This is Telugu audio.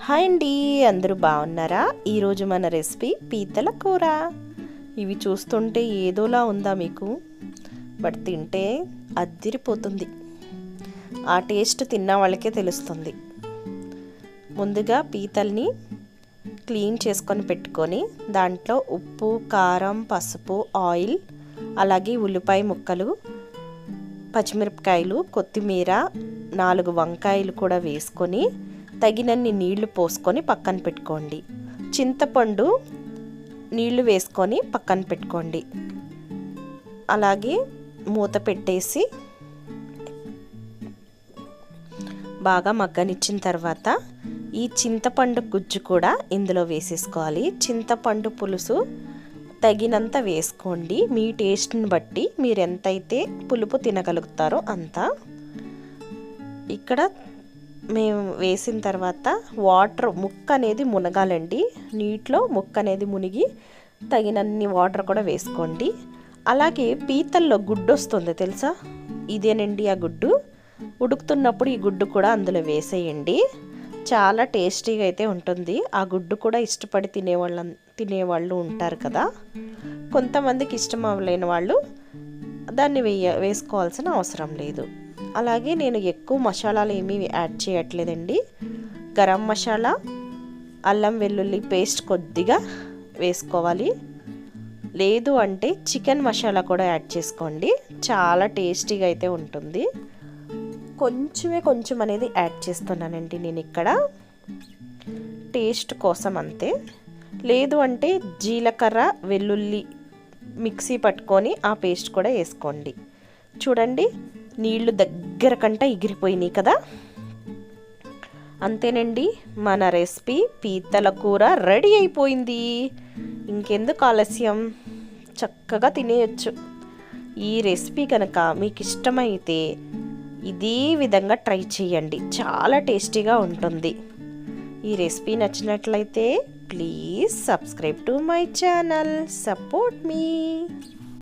హాయ్ అండి, అందరూ బాగున్నారా? ఈరోజు మన రెసిపీ పీతల కూర. ఇవి చూస్తుంటే ఏదోలా ఉందా మీకు? బట్ తింటే అద్దిరిపోతుంది. ఆ టేస్ట్ తిన్న వాళ్ళకే తెలుస్తుంది. ముందుగా పీతల్ని క్లీన్ చేసుకొని పెట్టుకొని దాంట్లో ఉప్పు, కారం, పసుపు, ఆయిల్, అలాగే ఉల్లిపాయ ముక్కలు, పచ్చిమిరపకాయలు, కొత్తిమీర, 4 వంకాయలు కూడా వేసుకొని తగినన్ని నీళ్లు పోసుకొని పక్కన పెట్టుకోండి. చింతపండు నీళ్లు వేసుకొని పక్కన పెట్టుకోండి. అలాగే మూత పెట్టేసి బాగా మగ్గనిచ్చిన తర్వాత ఈ చింతపండు గుజ్జు కూడా ఇందులో వేసేసుకోవాలి. చింతపండు పులుసు తగినంత వేసుకోండి. మీ టేస్ట్ని బట్టి మీరు ఎంతైతే పులుపు తినగలుగుతారో అంత. ఇక్కడ మేము వేసిన తర్వాత వాటర్ ముక్క అనేది మునగాలండి. నీటిలో ముక్క అనేది మునిగి తగినన్ని వాటర్ కూడా వేసుకోండి. అలాగే పీతల్లో గుడ్డు వస్తుంది తెలుసా? ఇదేనండి ఆ గుడ్డు. ఉడుకుతున్నప్పుడు ఈ గుడ్డు కూడా అందులో వేసేయండి. చాలా టేస్టీగా అయితే ఉంటుంది. ఆ గుడ్డు కూడా ఇష్టపడి తినేవాళ్ళు ఉంటారు కదా. కొంతమందికి ఇష్టం అవ్వలేని వాళ్ళు దాన్ని వేసుకోవాల్సిన అవసరం లేదు. అలాగే నేను ఎక్కువ మసాలాలు ఏమీ యాడ్ చేయట్లేదండి. గరం మసాలా, అల్లం వెల్లుల్లి పేస్ట్ కొద్దిగా వేసుకోవాలి. లేదు అంటే చికెన్ మసాలా కూడా యాడ్ చేసుకోండి. చాలా టేస్టీగా అయితే ఉంటుంది. కొంచెం అనేది యాడ్ చేస్తున్నానండి నేను ఇక్కడ, టేస్ట్ కోసం అంతే. లేదు అంటే జీలకర్ర, వెల్లుల్లి మిక్సీ పట్టుకొని ఆ పేస్ట్ కూడా వేసుకోండి. చూడండి, నీళ్లు దగ్గర కంట ఎగిరిపోయినాయి కదా. అంతేనండి, మన రెసిపీ పీతల కూర రెడీ అయిపోయింది. ఇంకెందుకు ఆలస్యం, చక్కగా తినేయచ్చు. ఈ రెసిపీ కనుక మీకు ఇష్టమైతే ఇదే విధంగా ట్రై చేయండి. చాలా టేస్టీగా ఉంటుంది. ఈ రెసిపీ నచ్చినట్లయితే please subscribe to my channel, support me.